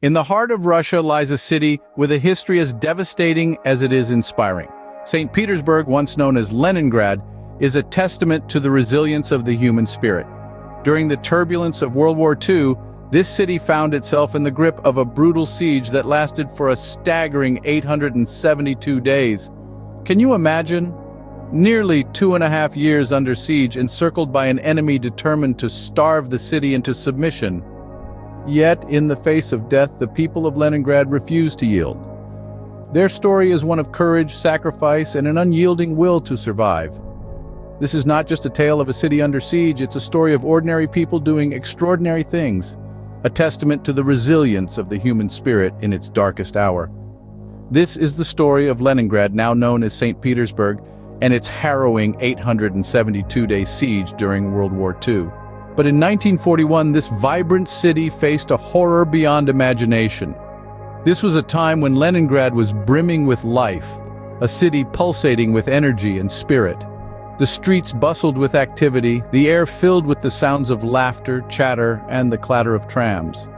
In the heart of Russia lies a city with a history as devastating as it is inspiring. St. Petersburg, once known as Leningrad, is a testament to the resilience of the human spirit. During the turbulence of World War II, this city found itself in the grip of a brutal siege that lasted for a staggering 872 days. Can you imagine? Nearly 2.5 years under siege, encircled by an enemy determined to starve the city into submission. Yet, in the face of death, the people of Leningrad refused to yield. Their story is one of courage, sacrifice, and an unyielding will to survive. This is not just a tale of a city under siege, it's a story of ordinary people doing extraordinary things, a testament to the resilience of the human spirit in its darkest hour. This is the story of Leningrad, now known as St. Petersburg, and its harrowing 872-day siege during World War II. But in 1941, this vibrant city faced a horror beyond imagination. This was a time when Leningrad was brimming with life, a city pulsating with energy and spirit. The streets bustled with activity, the air filled with the sounds of laughter, chatter, and the clatter of trams.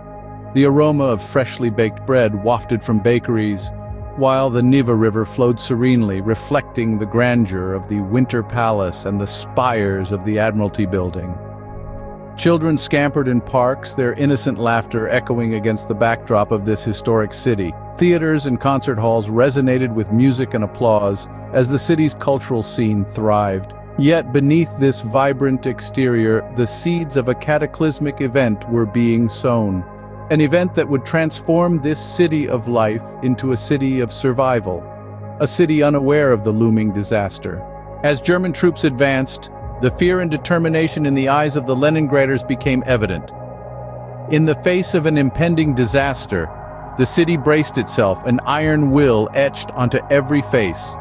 The aroma of freshly baked bread wafted from bakeries, while the Neva River flowed serenely, reflecting the grandeur of the Winter Palace and the spires of the Admiralty Building. Children scampered in parks, their innocent laughter echoing against the backdrop of this historic city. Theaters and concert halls resonated with music and applause as the city's cultural scene thrived. Yet beneath this vibrant exterior, the seeds of a cataclysmic event were being sown. An event that would transform this city of life into a city of survival, a city unaware of the looming disaster. As German troops advanced, the fear and determination in the eyes of the Leningraders became evident. In the face of an impending disaster, the city braced itself, an iron will etched onto every face,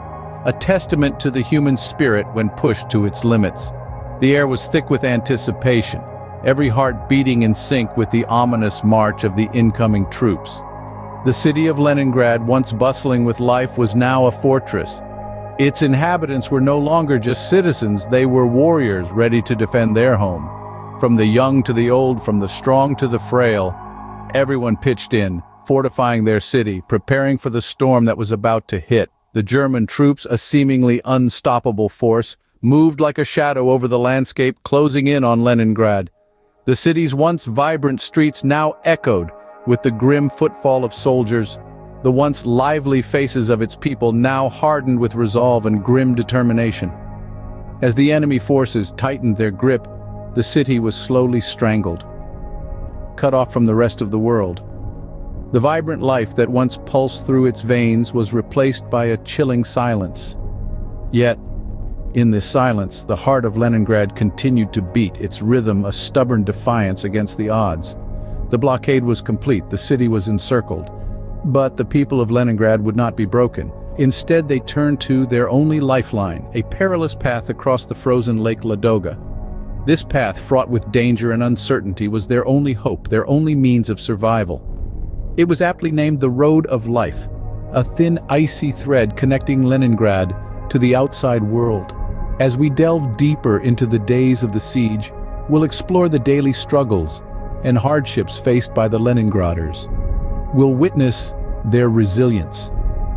a testament to the human spirit when pushed to its limits. The air was thick with anticipation, every heart beating in sync with the ominous march of the incoming troops. The city of Leningrad, once bustling with life, was now a fortress. Its inhabitants were no longer just citizens, they were warriors ready to defend their home. From the young to the old, from the strong to the frail, everyone pitched in, fortifying their city, preparing for the storm that was about to hit. The German troops, a seemingly unstoppable force, moved like a shadow over the landscape, closing in on Leningrad. The city's once vibrant streets now echoed with the grim footfall of soldiers. The once lively faces of its people now hardened with resolve and grim determination. As the enemy forces tightened their grip, the city was slowly strangled, cut off from the rest of the world. The vibrant life that once pulsed through its veins was replaced by a chilling silence. Yet, in this silence, the heart of Leningrad continued to beat, its rhythm a stubborn defiance against the odds. The blockade was complete, the city was encircled. But the people of Leningrad would not be broken. Instead, they turned to their only lifeline, a perilous path across the frozen Lake Ladoga. This path, fraught with danger and uncertainty, was their only hope, their only means of survival. It was aptly named the Road of Life, a thin, icy thread connecting Leningrad to the outside world. As we delve deeper into the days of the siege, we'll explore the daily struggles and hardships faced by the Leningraders. We'll witness their resilience,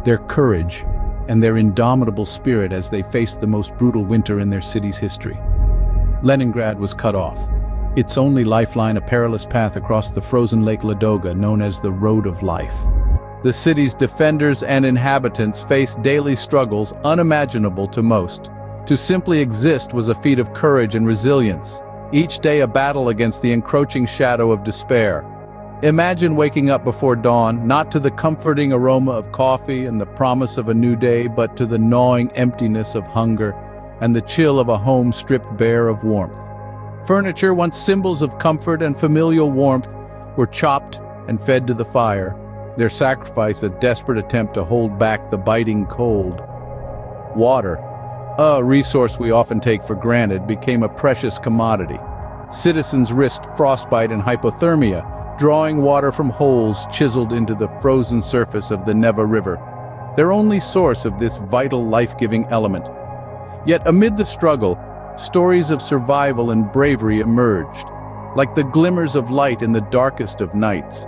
their courage, and their indomitable spirit as they faced the most brutal winter in their city's history. Leningrad was cut off, its only lifeline a perilous path across the frozen Lake Ladoga known as the Road of Life. The city's defenders and inhabitants faced daily struggles unimaginable to most. To simply exist was a feat of courage and resilience, each day a battle against the encroaching shadow of despair. Imagine waking up before dawn, not to the comforting aroma of coffee and the promise of a new day, but to the gnawing emptiness of hunger and the chill of a home stripped bare of warmth. Furniture, once symbols of comfort and familial warmth, were chopped and fed to the fire, their sacrifice a desperate attempt to hold back the biting cold. Water, a resource we often take for granted, became a precious commodity. Citizens risked frostbite and hypothermia, drawing water from holes chiseled into the frozen surface of the Neva River, their only source of this vital life-giving element. Yet amid the struggle, stories of survival and bravery emerged, like the glimmers of light in the darkest of nights.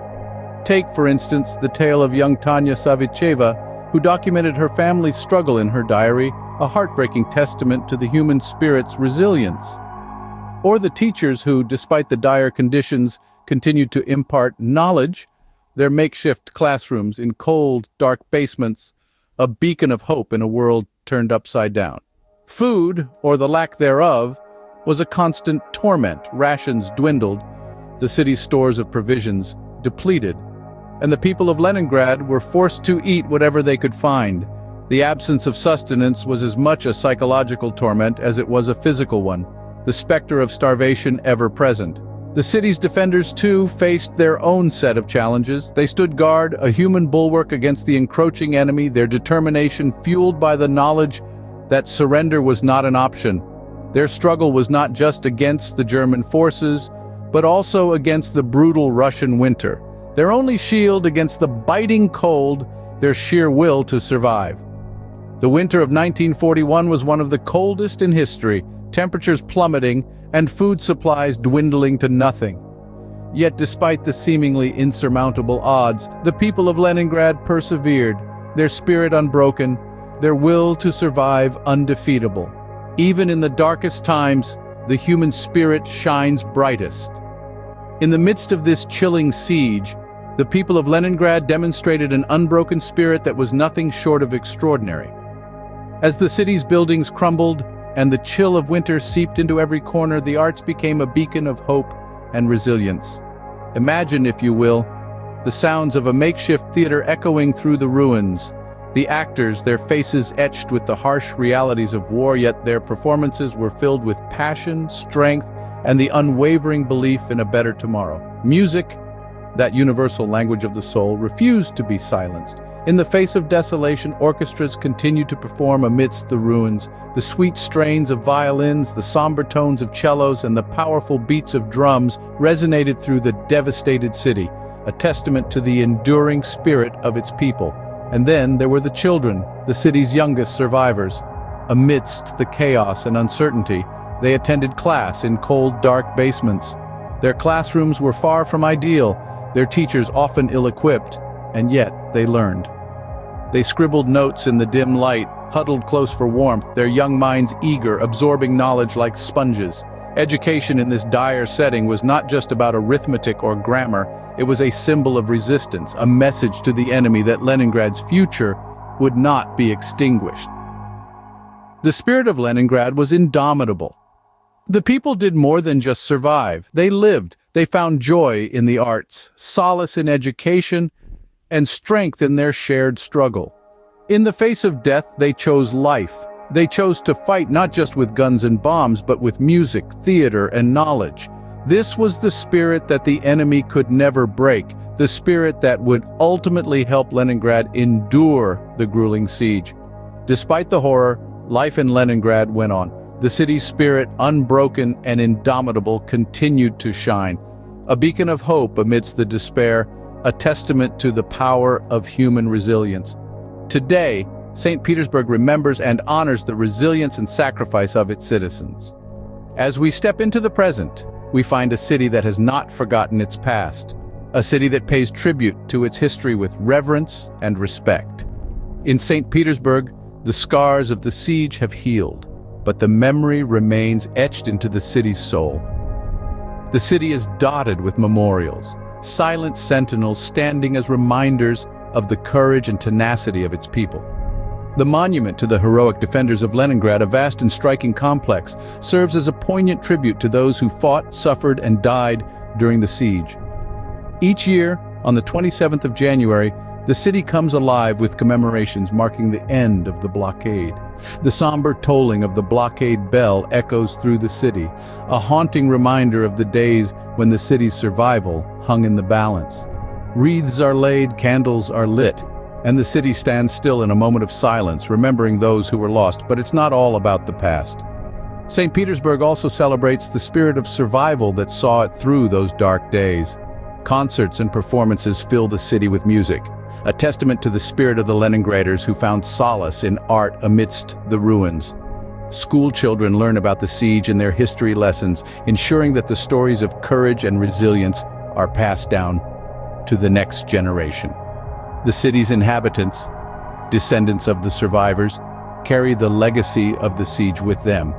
Take, for instance, the tale of young Tanya Savicheva, who documented her family's struggle in her diary, a heartbreaking testament to the human spirit's resilience. Or the teachers who, despite the dire conditions, continued to impart knowledge, their makeshift classrooms in cold, dark basements, a beacon of hope in a world turned upside down. Food, or the lack thereof, was a constant torment. Rations dwindled, the city's stores of provisions depleted, and the people of Leningrad were forced to eat whatever they could find. The absence of sustenance was as much a psychological torment as it was a physical one, the specter of starvation ever present. The city's defenders, too, faced their own set of challenges. They stood guard, a human bulwark against the encroaching enemy, their determination fueled by the knowledge that surrender was not an option. Their struggle was not just against the German forces, but also against the brutal Russian winter. Their only shield against the biting cold, their sheer will to survive. The winter of 1941 was one of the coldest in history, temperatures plummeting and food supplies dwindling to nothing. Yet despite the seemingly insurmountable odds, the people of Leningrad persevered, their spirit unbroken, their will to survive undefeatable. Even in the darkest times, the human spirit shines brightest. In the midst of this chilling siege, the people of Leningrad demonstrated an unbroken spirit that was nothing short of extraordinary. As the city's buildings crumbled and the chill of winter seeped into every corner, the arts became a beacon of hope and resilience. Imagine, if you will, the sounds of a makeshift theater echoing through the ruins. The actors, their faces etched with the harsh realities of war, yet their performances were filled with passion, strength, and the unwavering belief in a better tomorrow. Music, that universal language of the soul, refused to be silenced. In the face of desolation, orchestras continued to perform amidst the ruins. The sweet strains of violins, the somber tones of cellos, and the powerful beats of drums resonated through the devastated city, a testament to the enduring spirit of its people. And then there were the children, the city's youngest survivors. Amidst the chaos and uncertainty, they attended class in cold, dark basements. Their classrooms were far from ideal, their teachers often ill-equipped, and yet they learned. They scribbled notes in the dim light, huddled close for warmth, their young minds eager, absorbing knowledge like sponges. Education in this dire setting was not just about arithmetic or grammar, it was a symbol of resistance, a message to the enemy that Leningrad's future would not be extinguished. The spirit of Leningrad was indomitable. The people did more than just survive. They lived. They found joy in the arts, solace in education, and strength in their shared struggle. In the face of death, they chose life. They chose to fight not just with guns and bombs, but with music, theater, and knowledge. This was the spirit that the enemy could never break, the spirit that would ultimately help Leningrad endure the grueling siege. Despite the horror, life in Leningrad went on. The city's spirit, unbroken and indomitable, continued to shine. A beacon of hope amidst the despair, a testament to the power of human resilience. Today, St. Petersburg remembers and honors the resilience and sacrifice of its citizens. As we step into the present, we find a city that has not forgotten its past, a city that pays tribute to its history with reverence and respect. In St. Petersburg, the scars of the siege have healed, but the memory remains etched into the city's soul. The city is dotted with memorials, silent sentinels standing as reminders of the courage and tenacity of its people. The monument to the heroic defenders of Leningrad, a vast and striking complex, serves as a poignant tribute to those who fought, suffered, and died during the siege. Each year, on the 27th of January, the city comes alive with commemorations marking the end of the blockade. The somber tolling of the blockade bell echoes through the city, a haunting reminder of the days when the city's survival hung in the balance. Wreaths are laid, candles are lit, and the city stands still in a moment of silence, remembering those who were lost. But it's not all about the past. St. Petersburg also celebrates the spirit of survival that saw it through those dark days. Concerts and performances fill the city with music, a testament to the spirit of the Leningraders who found solace in art amidst the ruins. School children learn about the siege in their history lessons, ensuring that the stories of courage and resilience are passed down to the next generation. The city's inhabitants, descendants of the survivors, carry the legacy of the siege with them.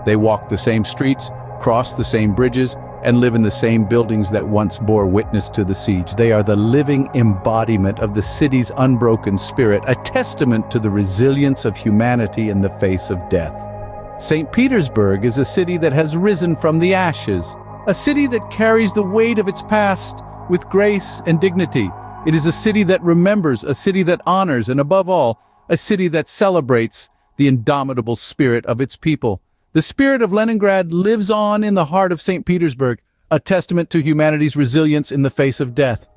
They walk the same streets, cross the same bridges, and live in the same buildings that once bore witness to the siege. They are the living embodiment of the city's unbroken spirit, a testament to the resilience of humanity in the face of death. St. Petersburg is a city that has risen from the ashes, a city that carries the weight of its past with grace and dignity. It is a city that remembers, a city that honors, and above all, a city that celebrates the indomitable spirit of its people. The spirit of Leningrad lives on in the heart of St. Petersburg, a testament to humanity's resilience in the face of death.